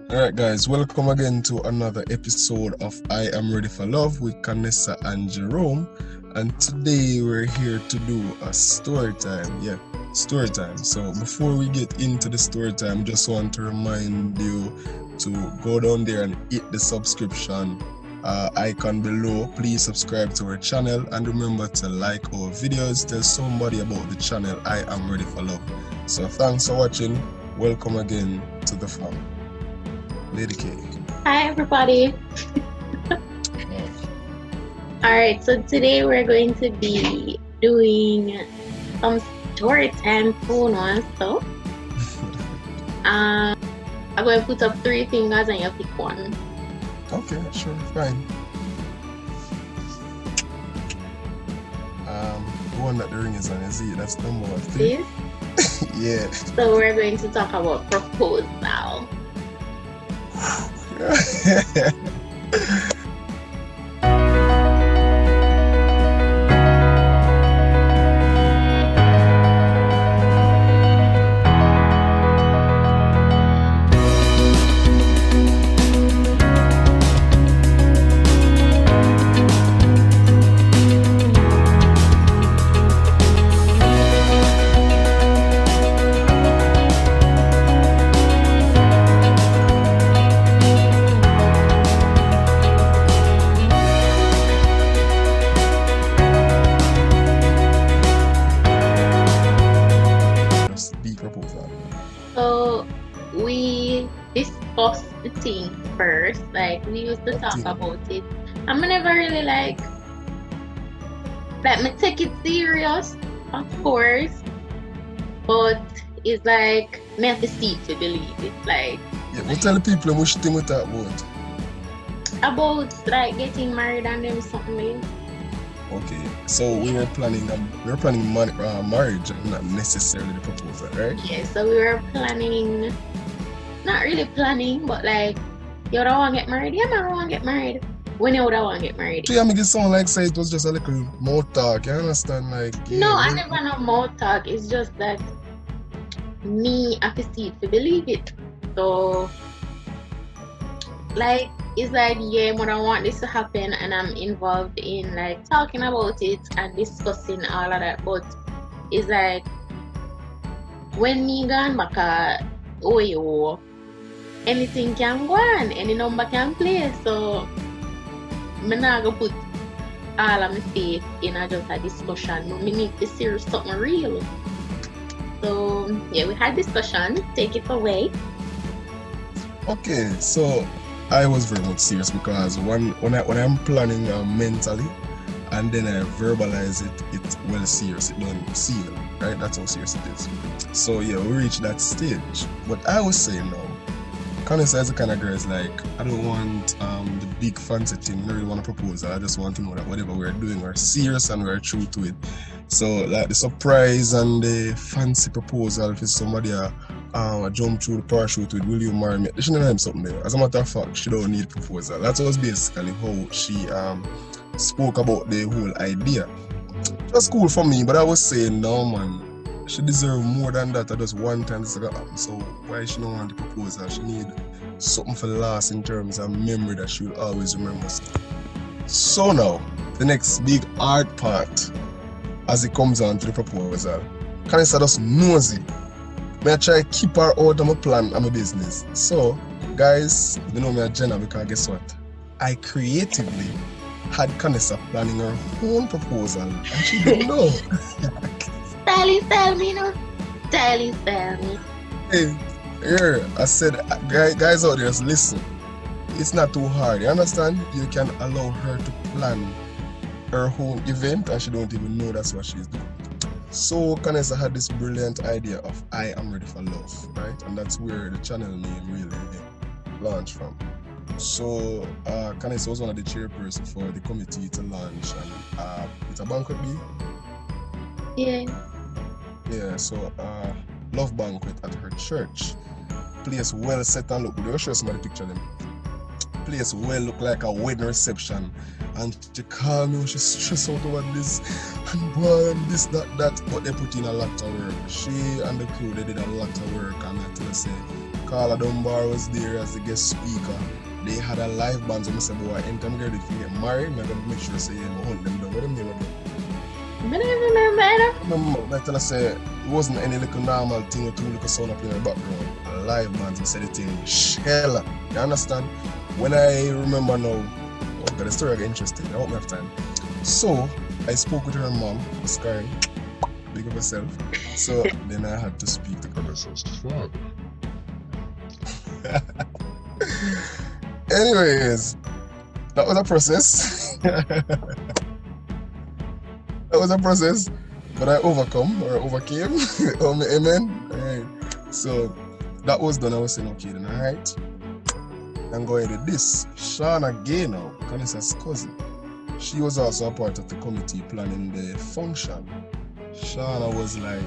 Alright, guys, welcome again to another episode of I Am Ready for Love with Canessa and Jerome. And today we're here to do a story time. Yeah, story time. So before we get into the story time, just want to remind you to go down there and hit the subscription icon below. Please subscribe to our channel and remember to like our videos. Tell somebody about the channel I Am Ready for Love. So thanks for watching. Welcome again to the farm. Lady K. Hi, everybody. All right, so today we're going to be doing some story time phone on stuff. I'm going to put up 3 fingers and you pick one. Okay, sure, fine. The one that the ring is on, is it? That's number 1 thing. Yeah. So we're going to talk about proposal. So we discussed the thing first, like we used to talk about it. I'm never really like me take it serious, of course, but it's like me have to see it to believe it. Like we tell the people which thing we talk about like getting married and them something. Okay, so we were planning marriage, not necessarily the proposal, right? Yeah, so we were planning, not really planning, but like, you don't want to get married? Yeah, man, I want to get married. When you would want to get married? So you make it sound like say it was just a little more talk, you understand? Like no, I never know more talk. It's just that me, I can see it to believe it. So, like, it's like, yeah, but I want this to happen, and I'm involved in like talking about it and discussing all of that. But it's like when me gone back, anything can go on, any number can play. So I'm not gonna put all of my faith in just a discussion. No, me need to see something real. So yeah, we had discussion. Take it away. Okay, so I was very much serious because when I'm planning mentally and then I verbalize it, it's well serious. It don't seal, right? That's how serious it is. So yeah, we reached that stage. But I was saying now, Canessa is the kind of girl is like, I don't want the big fancy thing. I don't really want to propose. I just want to know that whatever we're doing, we're serious and we're true to it. So like the surprise and the fancy proposal for somebody jump through the parachute with will you marry me? She didn't have something there. As a matter of fact, she don't need proposal. That was basically how she spoke about the whole idea. That's cool for me, but I was saying no man, she deserves more than that. Just one time this gonna happen. So why she don't want the proposal? She need something for last in terms of memory that she will always remember. So now, the next big hard part as it comes on to the proposal. Canessa just nosy. I try to keep her out of my plan and my business. So, guys, you know me a Jenna because guess what? I creatively had Canessa planning her own proposal and she didn't know. Tell me, no? Tell me. Hey, here, I said, guys out there, just listen. It's not too hard, you understand? You can allow her to plan her own event and she don't even know that's what she's doing. So Canessa had this brilliant idea of I Am Ready for Love, right? And that's where the channel name really launched from. So Canessa was one of the chairperson for the committee to launch and it's a banquet be? Yeah, so love banquet at her church. Place well set and look. We'll show some of the picture of them. Place well look like a wedding reception. And she called me, she stressed out over this and boy, and this, that, but they put in a lot of work. She and the crew, they did a lot of work and I tell her say, Carla Dunbar was there as the guest speaker. They had a live band, so I said, boy, anytime I get married, I'm going to make sure I say, I hunt them down. What do you mean? I don't remember. Remember, I tell her, say, it wasn't any little normal thing with two little sound up in the background. A live band, I said the thing, shell. You understand? When I remember now, oh God, the story got interesting. I hope we have time. So, I spoke with her mom, Miss Karen, big of herself. So, then I had to speak to Carla's father. Anyways, that was a process. That was a process, but I overcame. Amen. Alright. So that was done. I was saying, okay, then alright. I'm going to this. Shauna Gaynor, Kanissa's cousin. She was also a part of the committee planning the function. Shauna was like,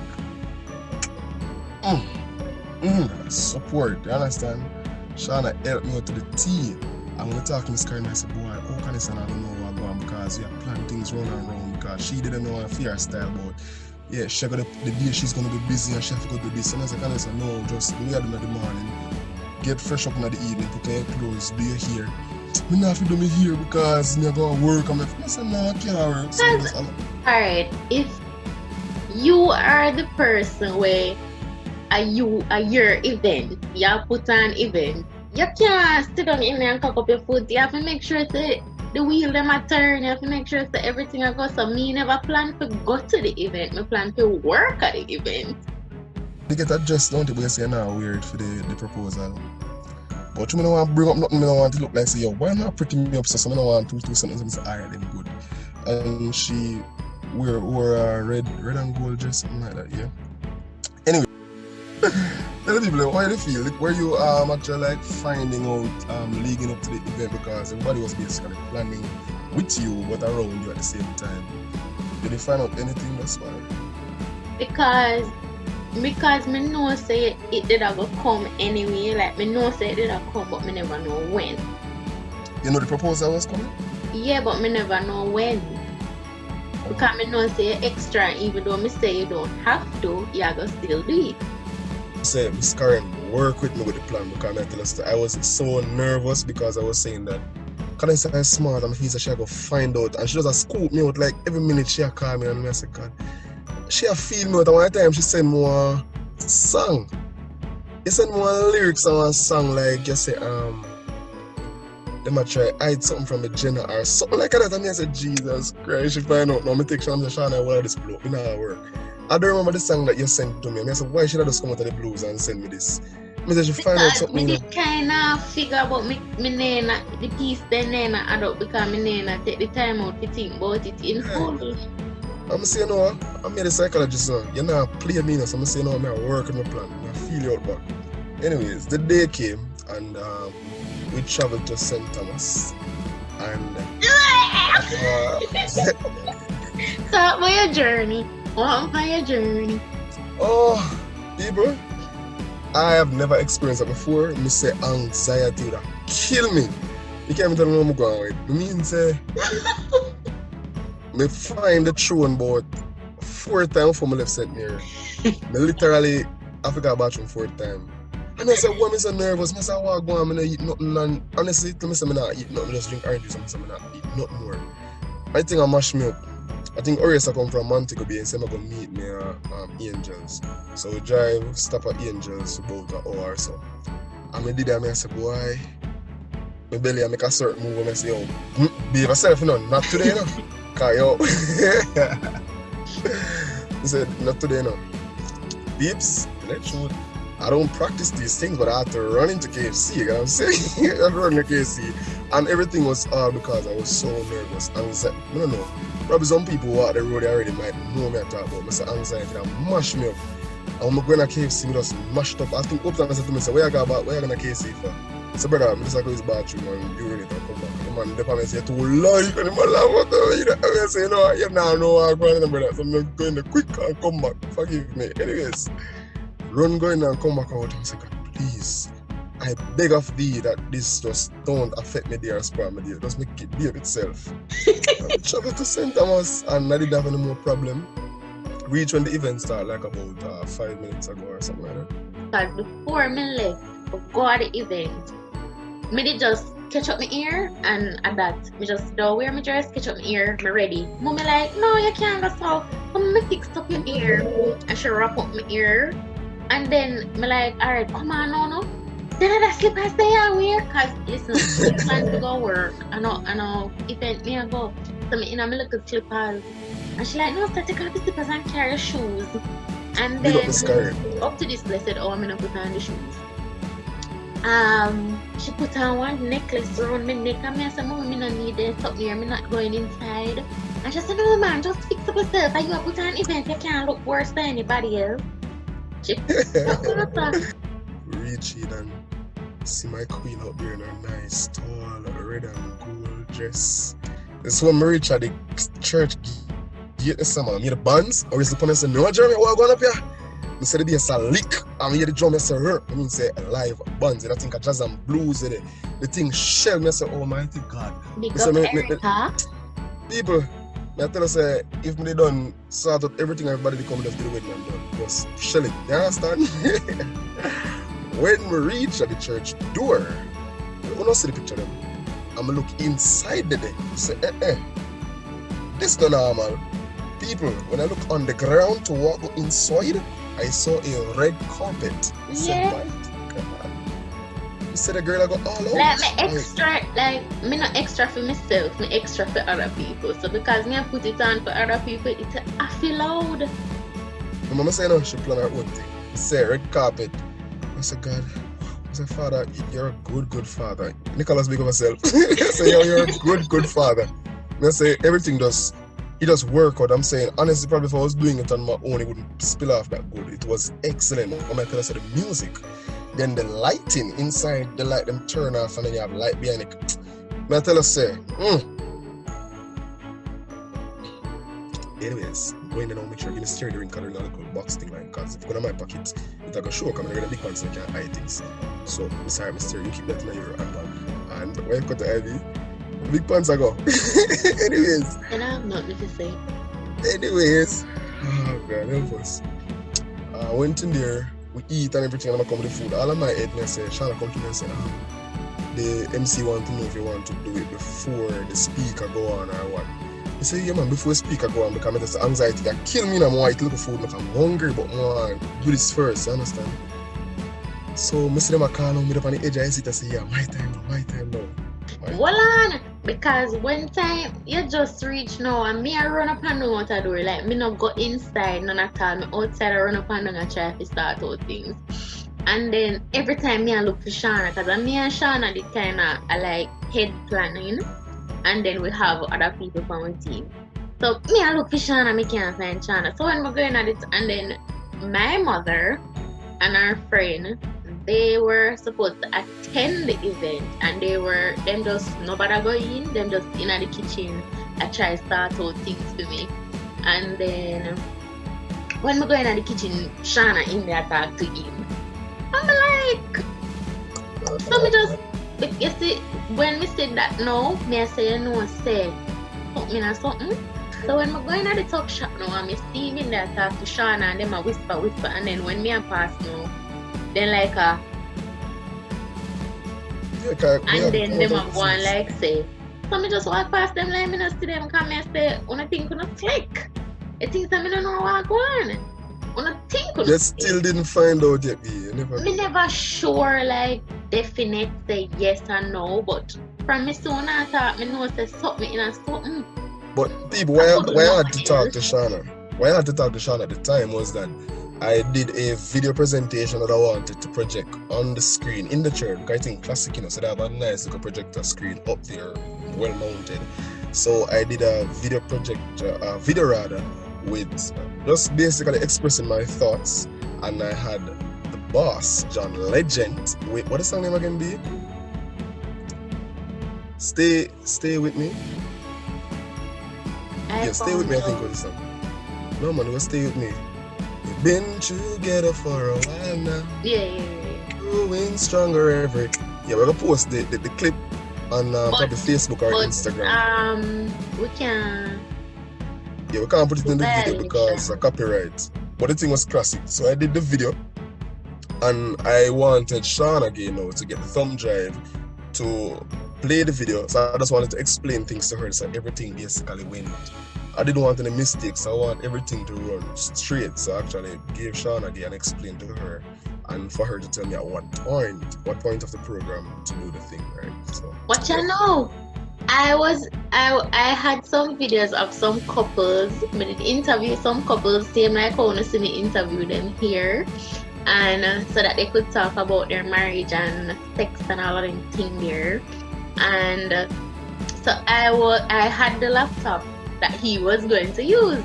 support, you understand? Shauna helped me out to the T. And when we talked to Miss Karen, I said, boy, how Kanissa I don't know what going because we have planned things round and round because she didn't know her fear style, but yeah, she got the day she's gonna be busy and she have to go do this. And I said, Kanissa, no, just do it in the morning. Get fresh up in the evening, put on your clothes, do your hair. Me not have to do my hair because I'm going to work. I said, no, I can't work. So alright, if you are the person where your event, you put on event, you can't sit down in there and cock up your foot. You have to make sure that the wheel them a turn. You have to make sure that everything I go. So me never plan to go to the event. Me plan to work at the event. You get adjusted, don't you? But you say now weird for the proposal. But you don't want to bring up nothing. I don't want to look like say, yo, why not pretty me up? So I don't want to do something. And say, alright, then good. And she wore a red and gold dress, something like that. Yeah. Anyway. Tell the people how you feel. Were you actually like finding out leading up to the event because everybody was basically planning with you but around you at the same time. Did you find out anything thus far? Because me know say it did go come anyway. Like me know say it did come but me never know when. You know the proposal was coming? Yeah, but me never know when. Because me know say extra even though me say you don't have to, you go still do it. Say Miss Karen work with me with the plan because I tell us that I was so nervous because I was saying that Kanissa is smart and he's she go find out and she just scoop me out like every minute she call me and I say God she a feel me out and one time she send more song. You send more lyrics on one song like you say they might try hide something from a Jenna or something like that and I said Jesus Christ she find out now me take Sean and what this blow in our work. I don't remember the song that you sent to me. I said, why should I just come out of the blues and send me this? I said, you find out something. I kind of figure about me nena, the piece then nena add up because me nena take the time out to think about it in full. I'm saying, no, I'm a psychologist, so you're not playing me, so I'm saying, no, I'm working my plan. I feel you out back. Anyways, the day came and we traveled to St. Thomas. And talk about your journey. On your journey. Oh, people, I have never experienced that before. Me say anxiety that kill me. You can't even tell me what I'm going with. It means me find the throne about 4 times for my left side mirror. Me literally I forgot bathroom 4 times. And I said, why am I so nervous? I said, I want to go and I eat nothing. And honestly, tell me I not eat nothing. I just drink orange juice and I not eat nothing more. I think I mash me up. I think Orisa come from Montego Bay and say I'm going to meet me Angels. So we drive, stop at Angels about an hour or so. And I did that and I said, boy, my belly I make a certain move and I say, yo, behave yourself, you know, not today, you know. Cause yo. He said, not today, you know. Peeps, let's shoot. I don't practice these things, but I had to run into KFC, you know what I'm saying? I had to run into KFC. And everything was all because I was so nervous. Anxiety, I don't know. Probably some people who are the road already might know me I talk about. I say anxiety that mash me up. And when I go to KFC, I just mashed up. I think Upton said to me, so where you going to KFC for? I said, brother, I'm just going to his bathroom and urinate and come back. The man, the man say, too loud, you can't even laugh at me. I say, no, you now know what I'm going to do, brother. So I'm going to quick and come back. Forgive me. Anyways, run going and come back out and say, God, please. I beg of thee that this just don't affect me there as per me there. Just make it behave itself. I traveled to St. Thomas and I didn't have any more problem. Reach when the event started like about 5 minutes ago or something like that. Because before me left, go at the event, me did just catch up my ear and at that, me just don't wear my dress, catch up my ear, me ready. Mommy like, no, you can't go so. Come me fix up your ear. And she wrap up my ear. And then me like, alright, come on, no. Then I slippers say I wear, cause listen, it's time to go work. I know, event me I go. So me in a me little slippers. And she like, no, start take off the slippers and carry your shoes. And Big up then the skirt. up to this blessed, oh, I'm gonna put on the shoes. She put on one necklace around my neck and I said, Mom, me not need it up here, me not going inside. And she said, no man, just fix up yourself and you put on event, you can't look worse than anybody else. She put on. Reach in and see my queen up there in her nice, tall, red and gold dress. This is when I reach at the church gate this summer. I made the buns, or is the pun and say, no, Jeremy, what going up here? I said, be a lick. I hear the drum, I say, I mean, say, live buns. And I think of jazz and blues. The thing shell. I say, oh, mighty God. Big say, up Erica. People, I tell us, if they done sort out everything, everybody they come just do the wedding and done. Just shell it. You understand? When we reach at the church door, we don't see the picture of them. I'm going to look inside the day. Say, this is not normal. People, when I look on the ground to walk inside, I saw a red carpet. I said, my God. You said the girl I go all out. Like me extra, like me not extra for myself, me extra for other people. So because me I put it on for other people, I feel loud. My mama said no, she plan her own thing. I said red carpet. I said, God, I said, Father, you're a good father. Nicholas big of herself. I said, you're a good father. And I say everything does. It does work out. I'm saying, honestly, probably if I was doing it on my own, it wouldn't spill off that good. It was excellent. I'm going to say the music. Then the lighting inside, the light them turn off and then you have light behind it. I tell us, say, Anyways, going in now, make sure you give me steering drink and a little box thing like because if you go in my pocket, it's like a show coming in a big pants and you can't hide things. So, sorry, Mr. You keep that in your handbag. And when you cut the IV, big pants I go. Anyways. And I have nothing to say. Anyways. Oh God, help us. I went in there, we eat and everything and I come with the food. All of my head and I say, Shana come to me and say, the MC want to know if you want to do it before the speaker go on or what. I say, yeah man, before the speaker go on because it's anxiety that kill me and I'm white look for food because I'm hungry but I do this first, you understand? So I see them call on me up on the edge I sit and say, yeah, my time now. Hold on, because when time you just reach now and me I run up and down out the door, like me not go inside none at all, me outside I run up and down and try to start out things. And then every time me I look for Shana, because me and Shana did kinda like head planning and then we have other people from our team. So me I look for Shana, me can't find Shana. So when we're going at it and then my mother and our friend, they were supposed to attend the event and them just nobody go in, them just in the kitchen I try to start out things for me. And then when we go in the kitchen, Shana in there talk to him. I'm like, so me just, you see, when we said that no, me I say no, say something or something. So when we go in the talk shop now, I see him in there talk to Shana and them a whisper and then when me I pass now, then like and then them a go and like say, so me just walk past them like me not see them come and say, I think you click. I think that me don't know what go on. I think you still didn't find out yet, me never sure like definite say yes or no, but from me soon I thought me know say something in a something. But people, why I had to talk to Shana? Why I had to talk to Shana at the time was that I did a video presentation that I wanted to project on the screen in the church. I think classic, so they have a nice little projector screen up there, well mounted. So I did a video with just basically expressing my thoughts, and I had the boss, John Legend. Wait, what is the name again, B? Stay with me. Stay with me, I think was the song. No man, it was Stay With Me. We've been together for a while now. Yeah. Growing stronger every. Yeah, we're gonna post the clip on probably Facebook or Instagram. We can. Yeah, we can't put it in the video because of copyright. But the thing was classic. So I did the video And I wanted Sean again now to get the thumb drive to play the video. So I just wanted to explain things to her so everything basically went. I didn't want any mistakes. I want everything to run straight. So I actually gave Sean again and explained to her, and for her to tell me at what point of the program to do the thing, right? So What you know? I had some videos of some couples. I did interview some couples, same like how you see me interview them here, and so that they could talk about their marriage and sex and all of them thing there. And so I had the laptop that he was going to use.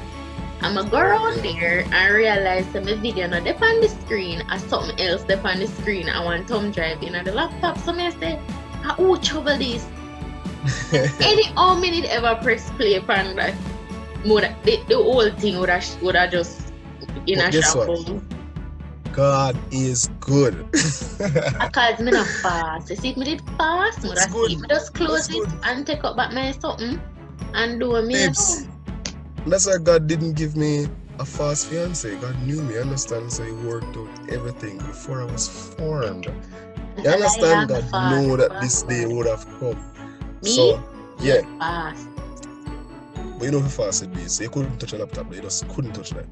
I'm a go around there and realize that my video not up on the screen or something else up on the screen. I want thumb drive in the laptop. So I say, who trouble this? How minute ever press play upon that, the whole thing would have just in But a guess what? shuffle. God is good. Because me not fast. You see, if me did fast, me That's would good. see me just close That's it good. and take up back my something and do me Babes, that's why God didn't give me a fast fiance. God knew me, understand? So He worked out everything before I was formed. You understand? God knew that this day would have come. Me? So, yeah, Fast. but you know how fast it be. So you couldn't touch a laptop, but you just couldn't touch that.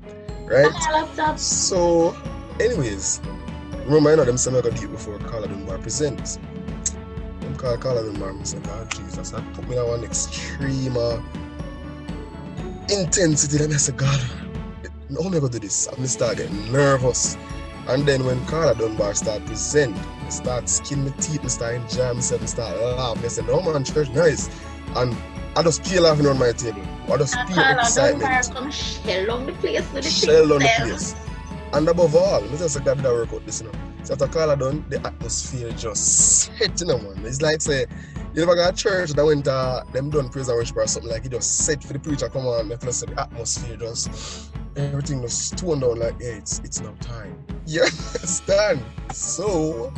Right? My laptop. So, anyways, remember, I know them some I got deep before Carla Dunbar presents. When Carla Dunbar, I said, God, Jesus, that put me on one extreme intensity. Then I said, God, how am I going to do this? I'm going to start getting nervous. And then when Carla Dunbar start present, I start skin my teeth, I start enjoying myself, I start laughing. I said, no man, church, nice. And I just peel laughing on my table. I just feel excitement. Come shell on the place with the Shell on the thing place. And above all, let me just say God did work out this, you know. So after Carla done, the atmosphere just set, you know, man. It's like say, you never got a church that went them done praise and worship or something, like it just set for the preacher come on, I feel say the atmosphere just everything just toned down like, hey, it's now time. You understand? So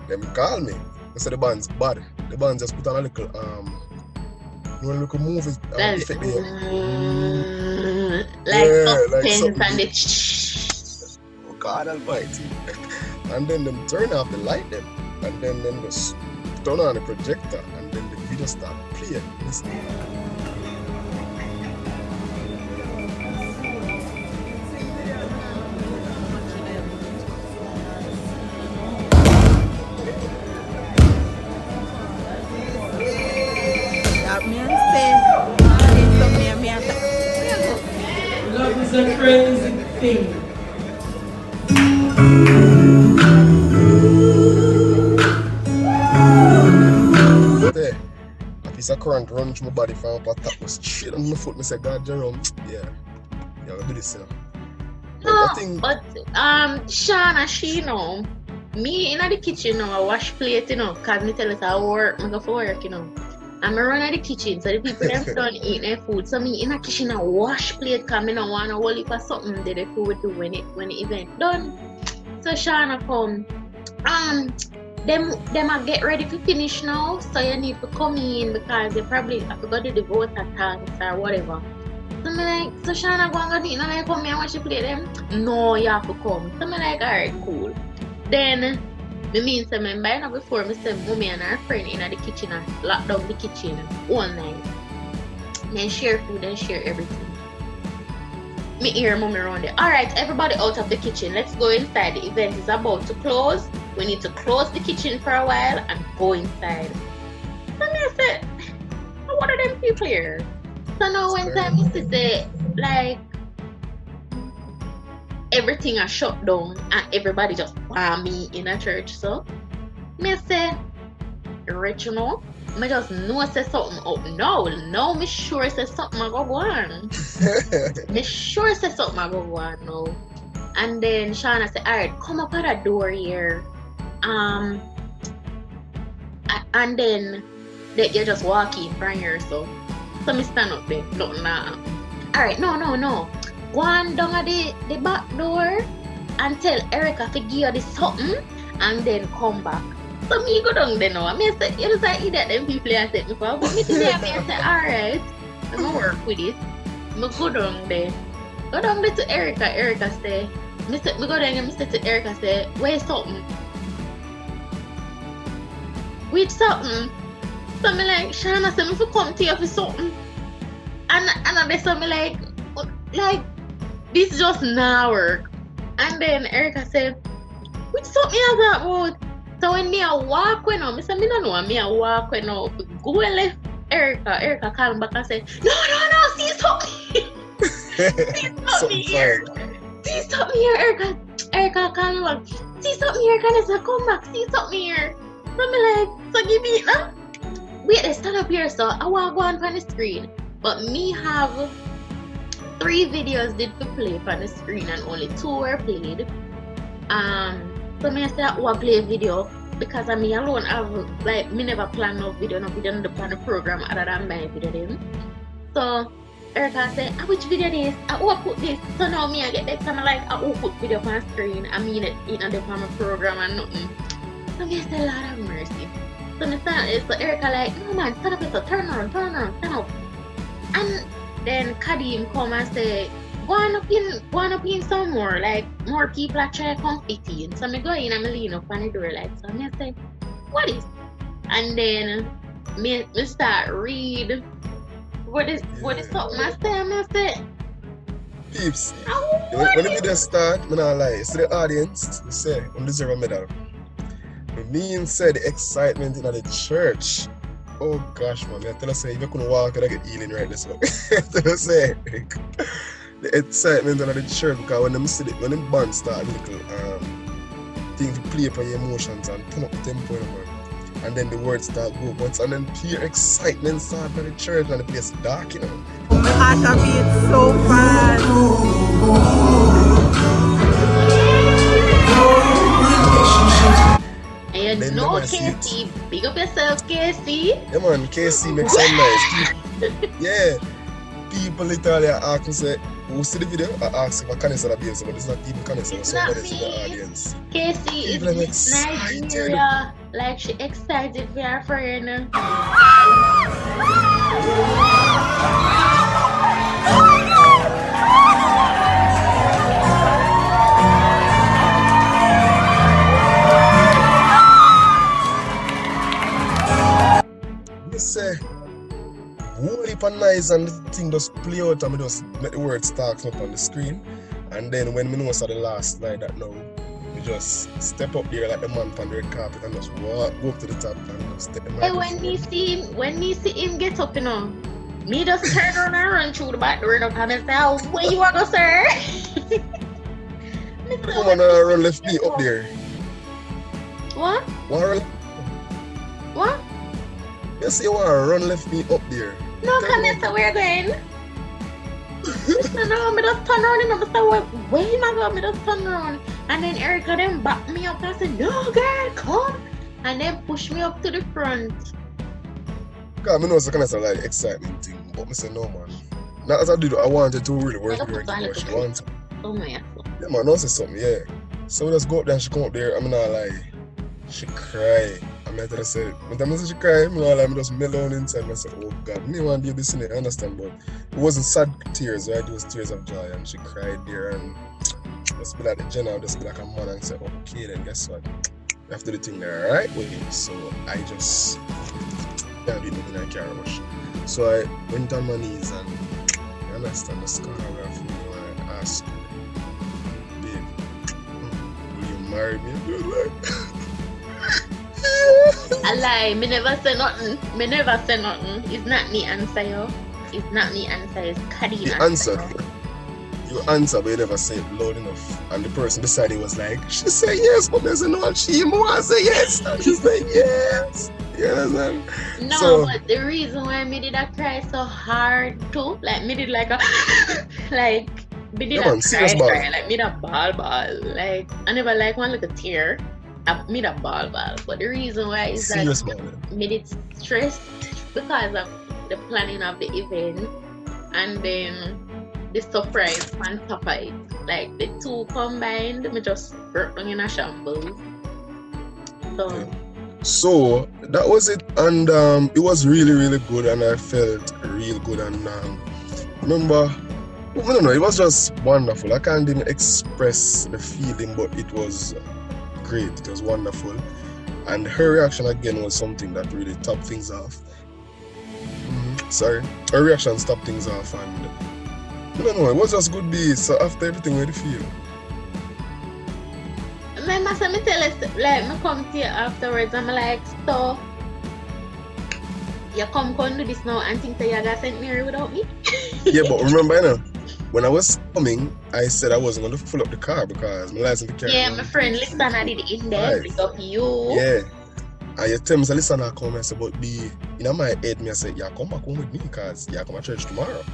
them call me. They say the band's bad. The band just put on a little little movie effect there. like like suspense something and deep. the Oh God Almighty. And then them turn off the light them. And then them just turn on the projector and then the video start playing. Listen. Love is a crazy thing. There. A piece of current run through my body from up top was straight on my foot. I said, God Jerome, yeah, I'll do this, you know. No, I think but Shana, she know me in the kitchen, you know, I wash plate, you know, cause me tell us I work, I go for work, you know. And I run at the kitchen, so the people them done eat their food. So me in the kitchen I wash plate, cause me no want to hold it for something that the food do when the event done. So Shana come, them I get ready to finish now, so you need to come in because they probably have to go to the voter tanks or whatever. So me like, so Shana go and go eat, and I come here and watch you play them. No, you have to come. So me like, alright, cool. Then me mean say me by now before me say mommy and her friend in the kitchen and lock down the kitchen all night. Then share food and share everything. Me hear mommy around there. Alright, everybody out of the kitchen. Let's go inside. The event is about to close. We need to close the kitchen for a while and go inside. So me say, what are them people here? So now when time is to say like everything is shut down and everybody just want me in a church, so me say, rich, you know, me just know say something up now me sure say something I go on. Me sure say something I go on now. And then Shana said, alright, come up at the door here. And then you just walk in from here, so me stand up there, nothing alright, no. Go on down at the back door and tell Erica to give you this something and then come back. So me go down there now. I mean, say, you know, say idiot them people I said before, but me today I say, alright, I'm gonna work with it. I go down there. Go down there to Erica. Erica say, Me go there and me say to Erica, say, where's something? With something? So me like, Shana say me for come to you for something. And they saw me like this just now work. And then Erica said, which something you got about? So when me a walk when I said, me don't know me a walk when I go left Erica called back and said, no, see something. See something here. See something here, Erica called me back. See something here, can I say, come back, see something here. So me like, so give me it now. Wait, they stand up here, so I want to go on the screen. But me have 3 videos did to play on the screen and only 2 were played. So me say I want to play a video because I me alone have like me never plan no video on the program other than my video then. So Erica said, which video this? I will put this. So now me I get that time like I will put video on the screen. I mean it on the program and nothing. So me say Lord have mercy. So me stand so Erica like, no man, stand up, so turn around, stand up. And then Kadim come and say, go on up in some more, like more people are trying to come fit in. So I go in and I lean up on the door like, so I say, what is? And then me start read, what is something I say? Peeps, when the video start, I'm not lie, to the audience, you say, I deserve a medal. Me said the excitement in the church. Oh gosh, man, I tell you, say, if you couldn't walk, I get healing right this way. I tell you, say, the excitement of the church, because when the band start little thing to play upon your emotions and turn up the tempo, and then the words start go once, and then pure excitement start by the church and the place dark, you know. My heart beats so fast. And you know KC, big up yourself, KC. Yeah man, KC makes some nice. Yeah. People literally ask me, say, who see the video? I ask if I can say the audience, but it's not even can say somebody see the audience. KC is Nigeria. Like she excited for her friend. Say, whole heap of nice and the thing just play out and me just make the words start up on the screen. And then when me know the last slide that now, we just step up there like the man on the red carpet and just go up to the top and just step the microphone. Hey, when me see him get up, you know, me just turn around and run through the back door and I say, oh, where you want to go, sir? Come on, run left me up there. What? What? You say you want to run left me up there. No, Canessa, we're going. No, me just turn around and I said, where am I going? Me just turn around. And then Erica then back me up and said, no, girl, come. And then push me up to the front. Because I know it's a kind of like excitement thing, but I say no, man. Not as I did, I wanted to really work with her. She wanted to. Oh my God. Yeah, man, I say something, yeah. So we just go up there and she come up there, I'm not lie. She cry. I tell her, say, when I say she cry, I just mellow on inside. I say, oh God, I want to do this in it, I understand, but it wasn't sad tears, right? It was tears of joy, and she cried there, and just be like the general, just be like a man and say, okay, then guess what? You have to do the thing there, right? Wait, so I just can't do nothing I can't rush. So I went on my knees and you understand the scar of me and I asked, babe, will you marry me? I lie, me never say nothing. It's not me answer, yo. It's not me answer, it's Kadeen answer. You answer, but you never say it loud enough. And the person beside you was like, she said yes, but there's no one. She want to say yes. And she said yes. You understand? No, so, but the reason why me did I cry so hard too, like me did like a, like, me did cry, like me did ball. Like, I never like one little tear. I made a ball, but the reason why is that me did stress because of the planning of the event and then the surprise on top of it. Like the two combined, me just broke down in a shambles. So that was it, and it was really, really good, and I felt real good. And remember, I don't know, it was just wonderful. I can't even express the feeling, but it was great. It was wonderful. And her reaction again was something that really topped things off. Sorry. Her reaction stopped things off, and I don't know, it was just good day. So after everything, how do you feel? Remember, so me tell us, like, me come to you afterwards, I'm like, so, you come do this now and think that you're gonna St. Mary without me? Yeah, but remember, you know, when I was coming, I said I wasn't going to fill up the car because my license to carry. Yeah, my friend, listen, I did it in there, pick up you. Yeah. And you tell me, so listen, I come and say, but in my head, me I say, yeah, come back home with me because you come to church tomorrow.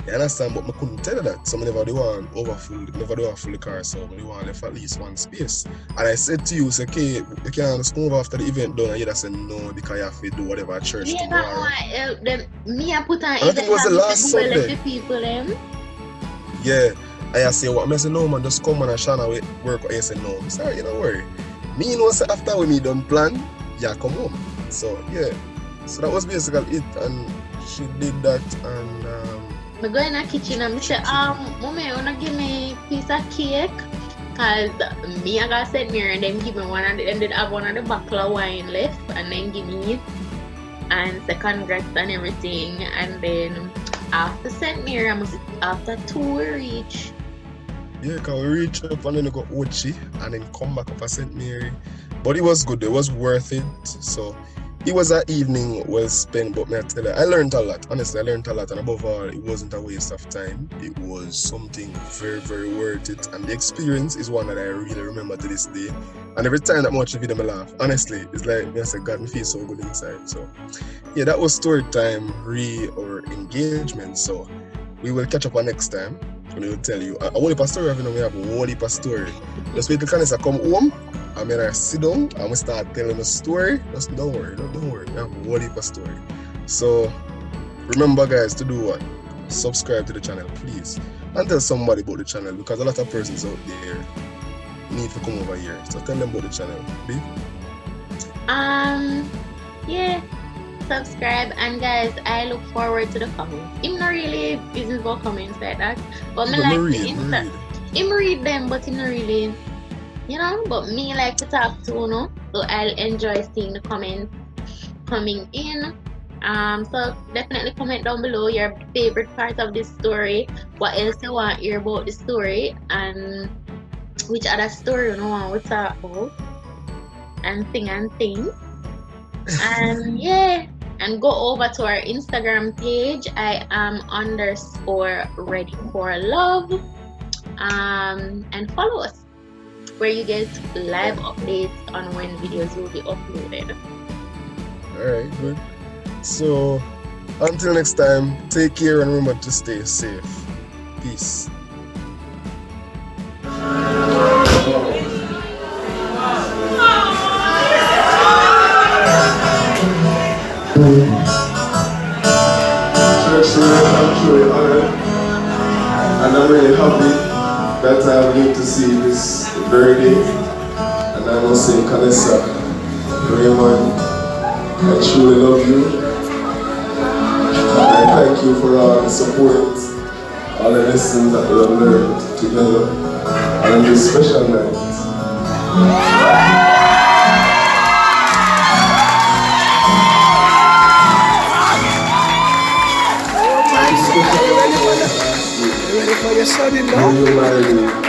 You understand? But I couldn't tell you that. So I never do want overfill the car, so I want left at least one space. And I said to you, say, okay, you can just come over after the event done, and you just say no because you have to do whatever at church tomorrow. Me I put on I think it was the last Sunday. The people them. Yeah. I say, what? I say, no man, just come on and Shana work. I say, no. I'm sorry, you don't worry. Me, you know, say after we done plan, yeah, come home. So yeah. So that was basically it, and she did that, and I go in the kitchen and I say, Mommy, you wanna give me a piece of cake? Cause me I got St. Mary and then give me one, and then did have one of the bottle of wine left, and then give me it, and say congrats and everything, and then after St. Mary, after 2 we reach. Yeah, because we reach up and then we go Ochi and then come back up at St. Mary. But it was good, it was worth it. So it was an evening well spent, but may I tell you, I learned a lot. Honestly, I learned a lot, and above all, it wasn't a waste of time. It was something very, very worth it. And the experience is one that I really remember to this day. And every time that I watch a video, I laugh. Honestly, it's like, I say, God, me feel so good inside. So yeah, that was story time, or engagement. So we will catch up on next time. And we will tell you a whole heap of story. We have a whole heap of story. Just wait till Canessa come home. I'm gonna sit down and we start telling a story. Just don't worry. We have a whole heap of story. So remember, guys, to do what? Subscribe to the channel, please. And tell somebody about the channel, because a lot of persons out there need to come over here. So tell them about the channel. B? Yeah. Subscribe, and guys, I look forward to the comments. I'm not really business about comments like that, but me like to read them, but I'm not really, you know. But me like to talk to, you know, so I'll enjoy seeing the comments coming in. So definitely comment down below your favorite part of this story, what else you want to hear about the story, and which other story you want to talk about, and thing. And yeah, and go over to our Instagram page. I am _ready4love, and follow us where you get live updates on when videos will be uploaded. Alright, good. So until next time, take care and remember to stay safe. Peace. I'm truly honored, and I'm really happy that I am able to see this very day. And I must say, Canessa, Raymond, I truly love you, and I thank you for all the support, all the lessons that we have learned together on this special night. You ready for your son-in-law? Will you marry me?